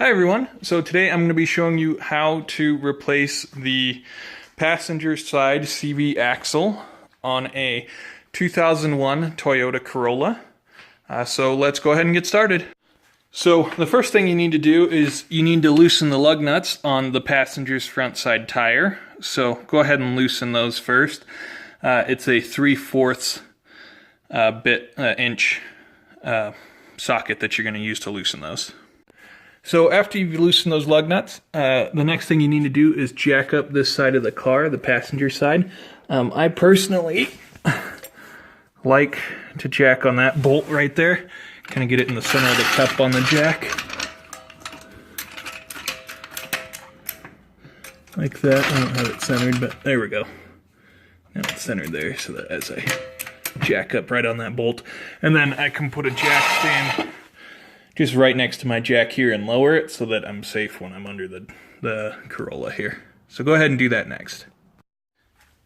Hi everyone, so today I'm going to be showing you how to replace the passenger side CV axle on a 2001 Toyota Corolla. So let's go ahead and get started. So the first thing you need to do is you need to loosen the lug nuts on the passenger's front side tire. So go ahead and loosen those first. It's a 3/4 inch socket that you're going to use to loosen those. So after you've loosened those lug nuts, the next thing you need to do is jack up this side of the car, the passenger side. I personally like to jack on that bolt right there. Kind of get it in the center of the cup on the jack. Like that. I don't have it centered, but there we go. Now it's centered there, so that as I jack up right on that bolt. And then I can put a jack stand just right next to my jack here and lower it so that I'm safe when I'm under the Corolla here. So go ahead and do that next.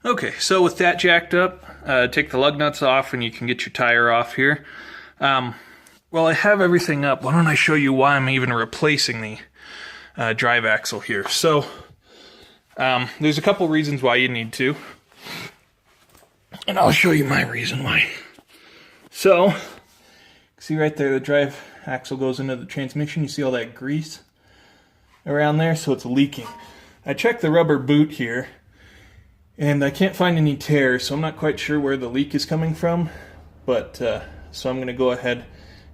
Okay, so with that jacked up, take the lug nuts off and you can get your tire off here. Well, I have everything up. Why don't I show you why I'm even replacing the drive axle here. So there's a couple reasons why you need to. And I'll show you my reason why. So, see right there, the drive axle goes into the transmission. You see all that grease around there, so it's leaking. I checked the rubber boot here, and I can't find any tears, so I'm not quite sure where the leak is coming from. But so I'm going to go ahead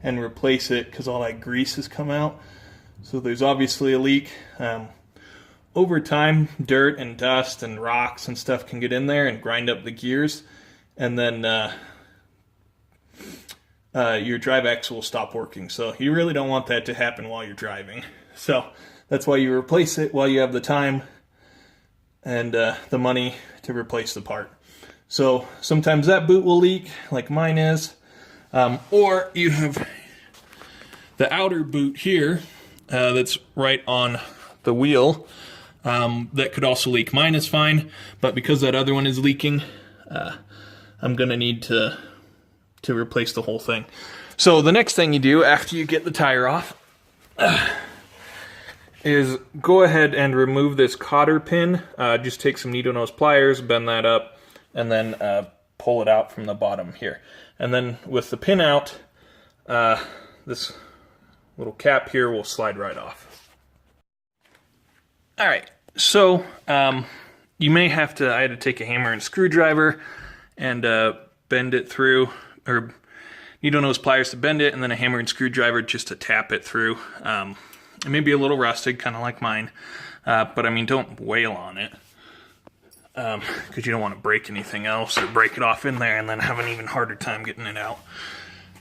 and replace it because all that grease has come out. So there's obviously a leak. Over time, dirt and dust and rocks and stuff can get in there and grind up the gears, and then your drive axle will stop working. So you really don't want that to happen while you're driving. So that's why you replace it while you have the time and the money to replace the part. So sometimes that boot will leak, like mine is, or you have the outer boot here that's right on the wheel that could also leak. Mine is fine, but because that other one is leaking, I'm gonna need to replace the whole thing. So the next thing you do after you get the tire off is go ahead and remove this cotter pin. Just take some needle nose pliers, bend that up, and then pull it out from the bottom here. And then with the pin out, this little cap here will slide right off. Alright, so you may have to, I had to take a hammer and screwdriver and bend it through, or needle nose pliers to bend it, and then a hammer and screwdriver just to tap it through. It may be a little rusted, kind of like mine, but I mean, don't wail on it, because you don't want to break anything else or break it off in there and then have an even harder time getting it out.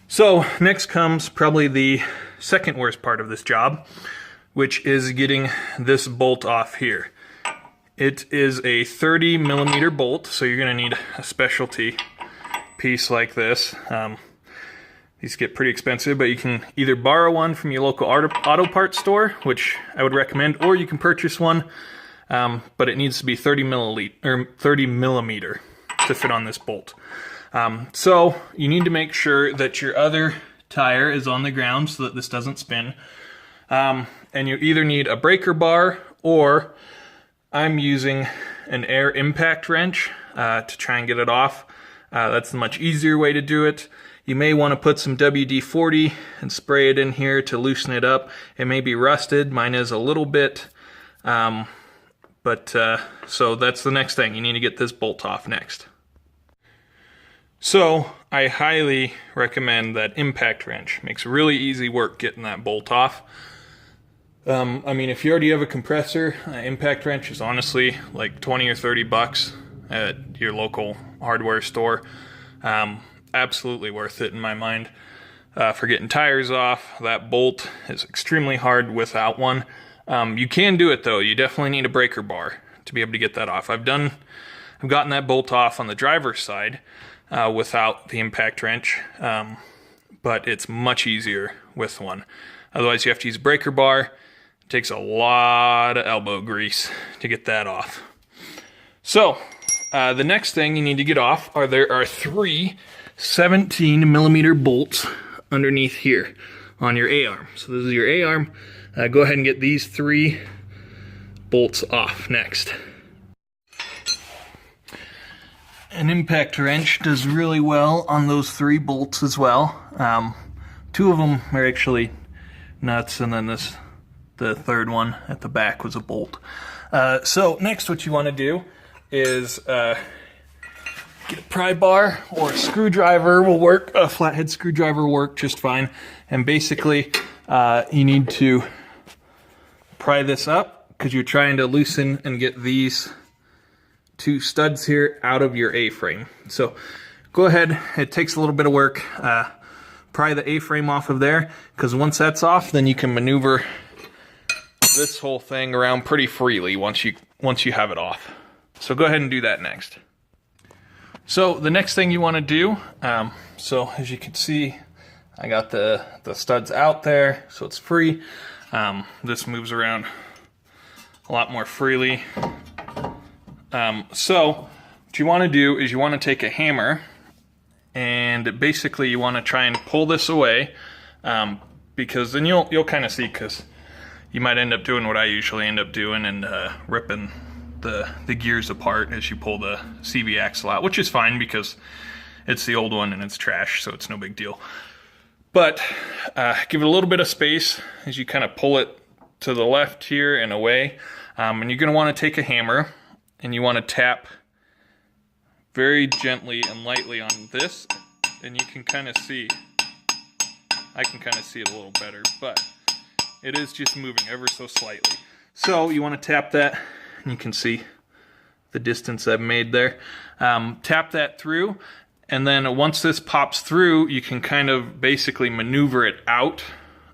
So next comes probably the second worst part of this job, which is getting this bolt off here. It is a 30mm bolt, so you're going to need a specialty piece like this. These get pretty expensive, but you can either borrow one from your local auto parts store, which I would recommend, or you can purchase one, but it needs to be 30mm to fit on this bolt. So you need to make sure that your other tire is on the ground so that this doesn't spin. And you either need a breaker bar, or I'm using an air impact wrench to try and get it off. That's the much easier way to do it. You may want to put some WD-40 and spray it in here to loosen it up. It may be rusted. Mine is a little bit. So that's the next thing. You need to get this bolt off next. So I highly recommend that impact wrench. Makes really easy work getting that bolt off. I mean, if you already have a compressor, impact wrench is honestly like 20 or 30 bucks at your local hardware store. Absolutely worth it in my mind. For getting tires off, that bolt is extremely hard without one. You can do it though. You definitely need a breaker bar to be able to get that off. I've gotten that bolt off on the driver's side without the impact wrench, but it's much easier with one. Otherwise, you have to use a breaker bar. It takes a lot of elbow grease to get that off. So the next thing you need to get off there are 3 17mm bolts underneath here on your A-arm. So this is your A-arm. go ahead and get these 3 bolts off next. An impact wrench does really well on those 3 bolts as well. 2 of them are actually nuts, and then the third one at the back was a bolt. So next what you want to do is get a pry bar, or a screwdriver will work. A flathead screwdriver will work just fine. And basically you need to pry this up because you're trying to loosen and get these 2 studs here out of your A-frame. So go ahead, it takes a little bit of work. Pry the A-frame off of there, because once that's off, then you can maneuver this whole thing around pretty freely once you have it off. So go ahead and do that next. So the next thing you want to do, so as you can see, I got the studs out there, so it's free. This moves around a lot more freely. So what you want to do is you want to take a hammer, and basically you want to try and pull this away, because then you'll kind of see, because you might end up doing what I usually end up doing, and ripping the gears apart as you pull the CV axle out, which is fine because it's the old one and it's trash, so it's no big deal. But give it a little bit of space as you kind of pull it to the left here and away. And you're going to want to take a hammer, and you want to tap very gently and lightly on this, and you can kind of see, I can kind of see it a little better, but it is just moving ever so slightly. So you want to tap that, and you can see the distance I've made there. Tap that through, and then once this pops through, you can kind of basically maneuver it out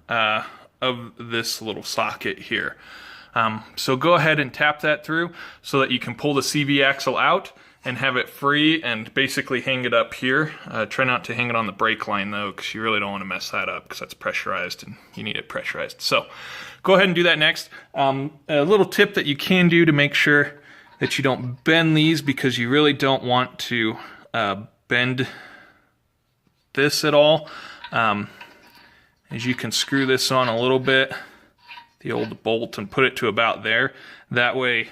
of this little socket here. So go ahead and tap that through so that you can pull the CV axle out and have it free and basically hang it up here. Try not to hang it on the brake line though, because you really don't want to mess that up, because that's pressurized and you need it pressurized. So go ahead and do that next. A little tip that you can do to make sure that you don't bend these, because you really don't want to bend this at all. As you can screw this on a little bit, the old bolt, and put it to about there. That way,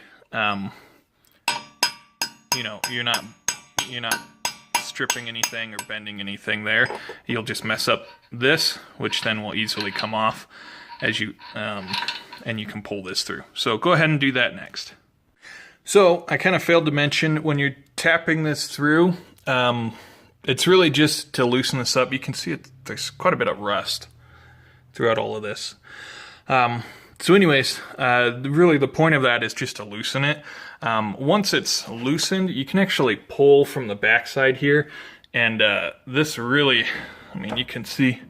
you know, you're not stripping anything or bending anything there. You'll just mess up this, which then will easily come off as you and you can pull this through. So go ahead and do that next. So I kind of failed to mention, when you're tapping this through, it's really just to loosen this up. You can see there's quite a bit of rust throughout all of this. So anyways, really the point of that is just to loosen it. Once it's loosened, you can actually pull from the backside here, and this really, I mean, you can see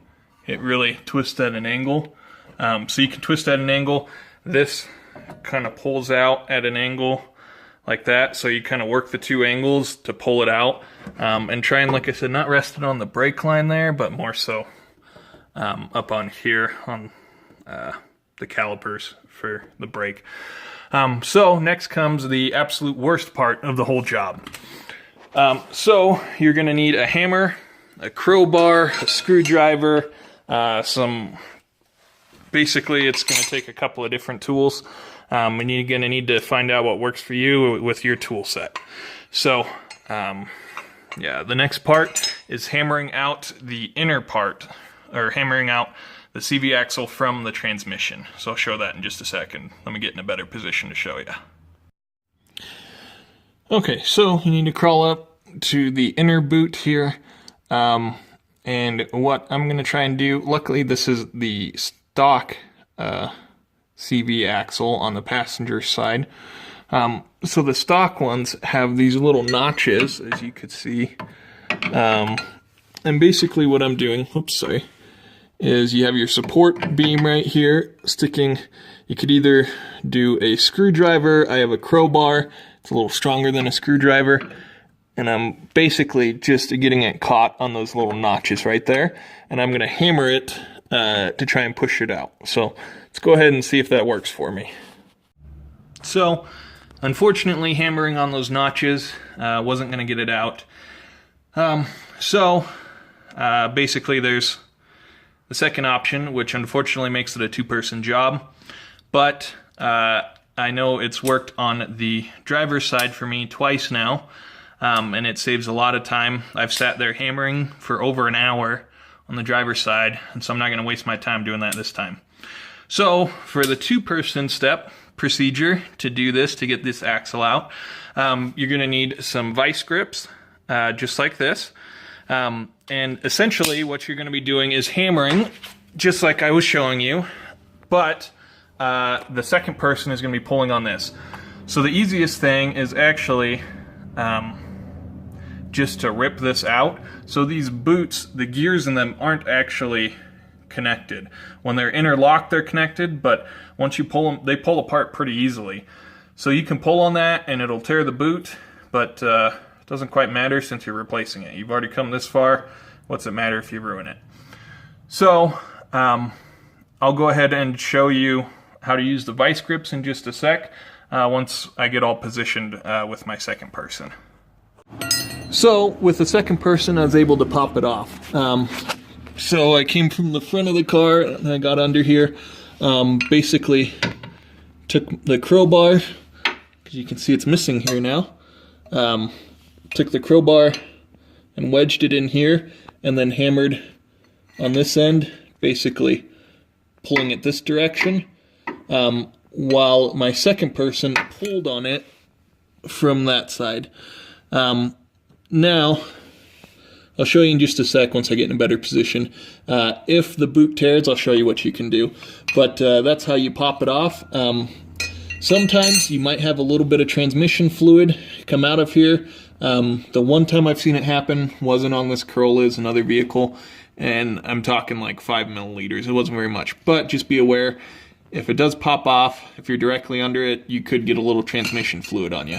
it really twists at an angle. So you can twist at an angle. This kind of pulls out at an angle like that, so you kind of work the 2 angles to pull it out, and try and, like I said, not rest it on the brake line there, but more so up on here on the calipers for the brake. So next comes the absolute worst part of the whole job. So you're going to need a hammer, a crowbar, a screwdriver, basically it's going to take a couple of different tools, and you're going to need to find out what works for you with your tool set. So yeah, the next part is hammering out the inner part, or hammering out the CV axle from the transmission. So I'll show that in just a second. Let me get in a better position to show you. Okay, so you need to crawl up to the inner boot here. And what I'm going to try and do, luckily this is the stock CV axle on the passenger side. So the stock ones have these little notches, as you could see. And basically what I'm doing, oops, sorry, is you have your support beam right here sticking. You could either do a screwdriver. I have a crowbar. It's a little stronger than a screwdriver. And I'm basically just getting it caught on those little notches right there. And I'm going to hammer it to try and push it out. So let's go ahead and see if that works for me. So unfortunately, hammering on those notches wasn't going to get it out. Basically there's the second option, which unfortunately makes it a two-person job, but I know it's worked on the driver's side for me twice now, and it saves a lot of time. I've sat there hammering for over an hour on the driver's side, and so I'm not going to waste my time doing that this time. So for the two-person step procedure to do this, to get this axle out, you're going to need some vice grips, just like this. And essentially what you're going to be doing is hammering, just like I was showing you, but the second person is going to be pulling on this. So the easiest thing is actually just to rip this out. So these boots, the gears in them aren't actually connected. When they're interlocked, they're connected, but once you pull them, they pull apart pretty easily. So you can pull on that and it'll tear the boot, but it doesn't quite matter since you're replacing it. You've already come this far. What's it matter if you ruin it? So I'll go ahead and show you how to use the vice grips in just a sec, once I get all positioned with my second person. So with the second person, I was able to pop it off. So I came from the front of the car and I got under here, basically took the crowbar, because you can see it's missing here now, took the crowbar and wedged it in here and then hammered on this end, basically pulling it this direction, while my second person pulled on it from that side. Now, I'll show you in just a sec once I get in a better position. If the boot tears, I'll show you what you can do. But that's how you pop it off. Sometimes you might have a little bit of transmission fluid come out of here. The one time I've seen it happen wasn't on this Corolla, it's another vehicle, and I'm talking like 5 milliliters. It wasn't very much, but just be aware, if it does pop off, if you're directly under it, you could get a little transmission fluid on you.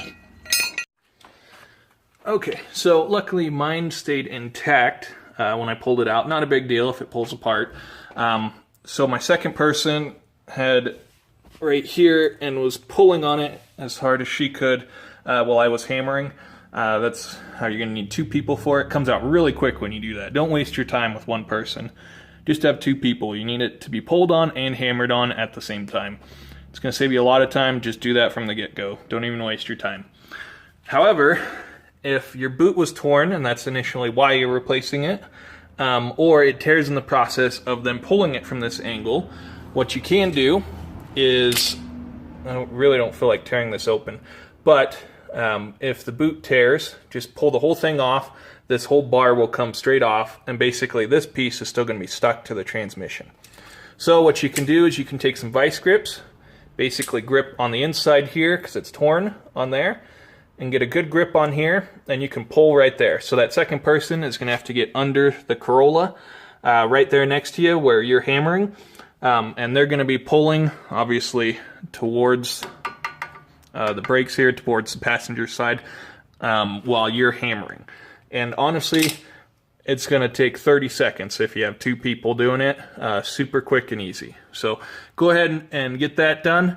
Okay, so luckily mine stayed intact when I pulled it out. Not a big deal if it pulls apart. So my second person had right here and was pulling on it as hard as she could while I was hammering. That's how you're going to need two people for it. It comes out really quick when you do that. Don't waste your time with one person. Just have two people. You need it to be pulled on and hammered on at the same time. It's going to save you a lot of time. Just do that from the get-go. Don't even waste your time. However, if your boot was torn, and that's initially why you're replacing it, or it tears in the process of them pulling it from this angle, what you can do is, I really don't feel like tearing this open, but if the boot tears, just pull the whole thing off. This whole bar will come straight off, and basically this piece is still going to be stuck to the transmission. So what you can do is you can take some vice grips, basically grip on the inside here because it's torn on there, and get a good grip on here, and you can pull right there. So that second person is going to have to get under the Corolla, right there next to you where you're hammering, and they're going to be pulling, obviously, towards the brakes here, towards the passenger side, while you're hammering. And honestly, it's going to take 30 seconds if you have two people doing it, super quick and easy. So go ahead and get that done.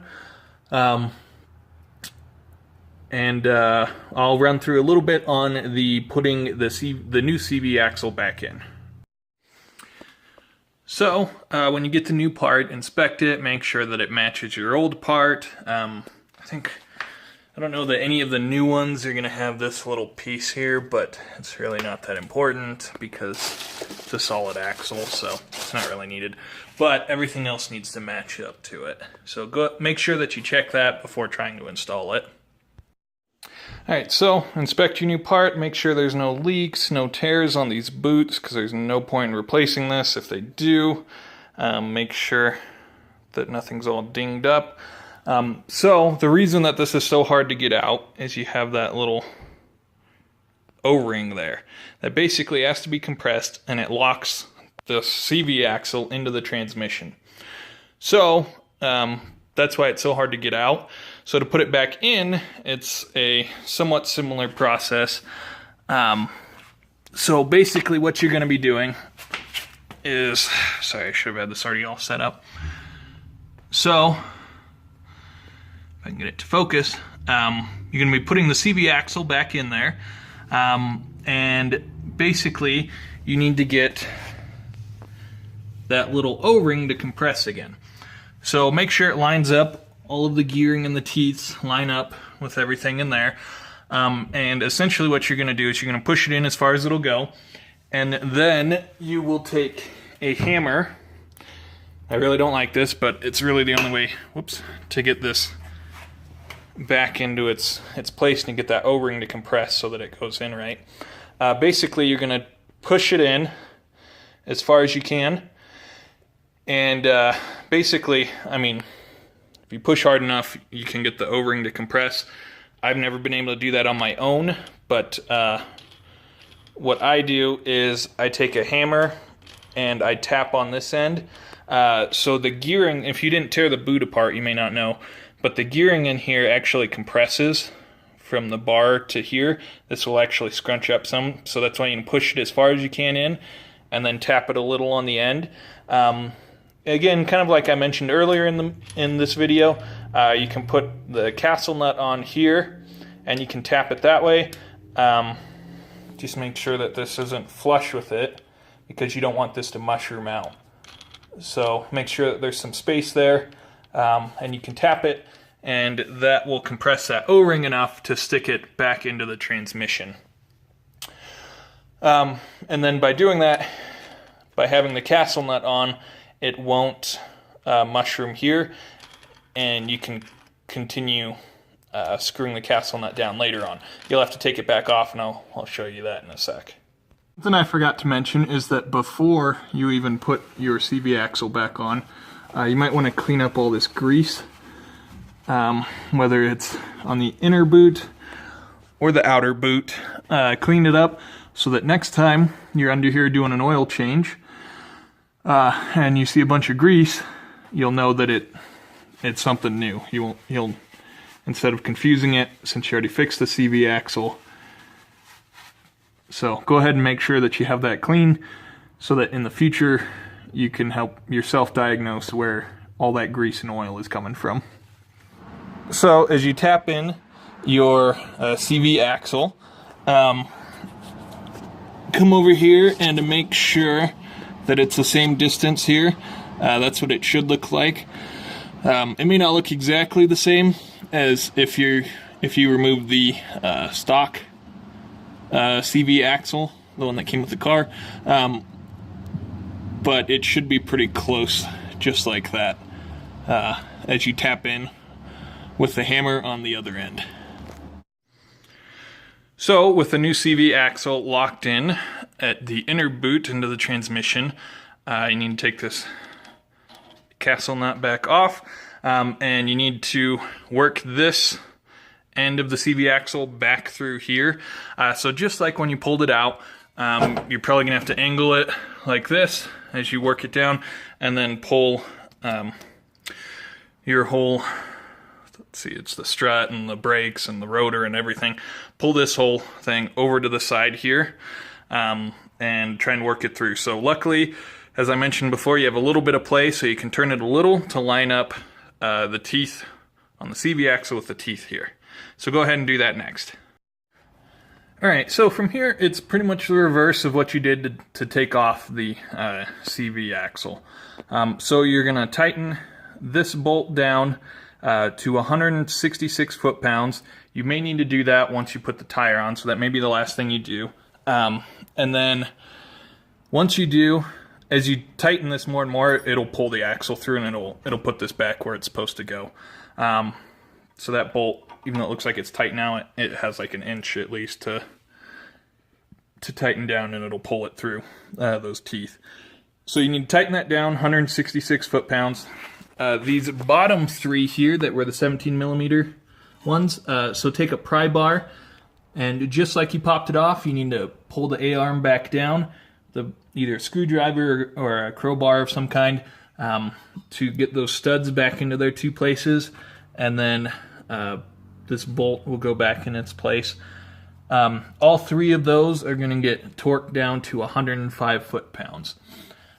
And I'll run through a little bit on the putting the new CV axle back in. So when you get the new part, inspect it, make sure that it matches your old part. I don't know that any of the new ones are going to have this little piece here, but it's really not that important because it's a solid axle, so it's not really needed. But everything else needs to match up to it. So go make sure that you check that before trying to install it. Alright, so inspect your new part, make sure there's no leaks, no tears on these boots, because there's no point in replacing this. If they do, make sure that nothing's all dinged up. So the reason that this is so hard to get out is you have that little O-ring there that basically has to be compressed, and it locks the CV axle into the transmission. So that's why it's so hard to get out. So to put it back in, it's a somewhat similar process. So basically what you're going to be doing is, sorry, I should have had this already all set up. So if I can get it to focus, you're going to be putting the CV axle back in there, and basically you need to get that little O-ring to compress again. So make sure it lines up. All of the gearing and the teeth line up with everything in there. And essentially what you're going to do is you're going to push it in as far as it'll go. And then you will take a hammer. I really don't like this, but it's really the only way, whoops, to get this back into its place and get that O-ring to compress so that it goes in right. Basically, you're going to push it in as far as you can. And basically, I mean, if you push hard enough, you can get the O-ring to compress. I've never been able to do that on my own, but what I do is I take a hammer and I tap on this end. So the gearing, if you didn't tear the boot apart, you may not know, but the gearing in here actually compresses from the bar to here. This will actually scrunch up some, so that's why you can push it as far as you can in and then tap it a little on the end. Again, kind of like I mentioned earlier in this video, you can put the castle nut on here and you can tap it that way. Just make sure that this isn't flush with it because you don't want this to mushroom out. So make sure that there's some space there, and you can tap it, and that will compress that O-ring enough to stick it back into the transmission. And then by doing that, by having the castle nut on, it won't mushroom here, and you can continue screwing the castle nut down later on. You'll have to take it back off, and I'll show you that in a sec. Something I forgot to mention is that before you even put your CV axle back on, you might want to clean up all this grease, whether it's on the inner boot or the outer boot. Clean it up so that next time you're under here doing an oil change, and you see a bunch of grease, you'll know that it's something new. You'll instead of confusing it, since you already fixed the CV axle. So go ahead and make sure that you have that clean so that in the future you can help yourself diagnose where all that grease and oil is coming from. So as you tap in your CV axle, come over here and to make sure that it's the same distance here. That's what it should look like. It may not look exactly the same as if you remove the stock CV axle, the one that came with the car, but it should be pretty close, just like that, as you tap in with the hammer on the other end. So with the new CV axle locked in at the inner boot into the transmission, you need to take this castle nut back off, and you need to work this end of the CV axle back through here. So just like when you pulled it out, you're probably gonna have to angle it like this as you work it down, and then pull your whole, let's see, it's the strut and the brakes and the rotor and everything. Pull this whole thing over to the side here, and try and work it through. So luckily, as I mentioned before, you have a little bit of play, so you can turn it a little to line up the teeth on the CV axle with the teeth here. So go ahead and do that next. Alright, so from here, it's pretty much the reverse of what you did to take off the CV axle. So you're going to tighten this bolt down to 166 foot-pounds. You may need to do that once you put the tire on, so that may be the last thing you do. And then once you do, as you tighten this more and more, it'll pull the axle through and it'll put this back where it's supposed to go. So that bolt, even though it looks like it's tight now, it has like an inch at least to tighten down, and it'll pull it through those teeth. So you need to tighten that down, 166 foot-pounds. These bottom three here that were the 17 millimeter ones, so take a pry bar, and just like you popped it off, you need to pull the A-arm back down, either a screwdriver or a crowbar of some kind, to get those studs back into their two places, and then this bolt will go back in its place. All three of those are going to get torqued down to 105 foot-pounds.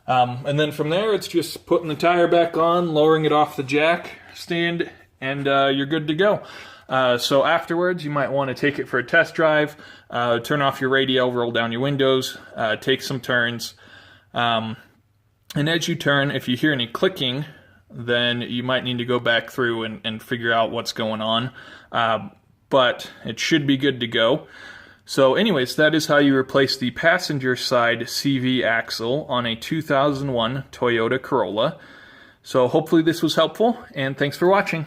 And then from there, it's just putting the tire back on, lowering it off the jack stand, and you're good to go. So afterwards, you might want to take it for a test drive, turn off your radio, roll down your windows, take some turns, And as you turn, if you hear any clicking, then you might need to go back through and figure out what's going on. But it should be good to go. So anyways, that is how you replace the passenger side CV axle on a 2001 Toyota Corolla. So hopefully this was helpful, and thanks for watching.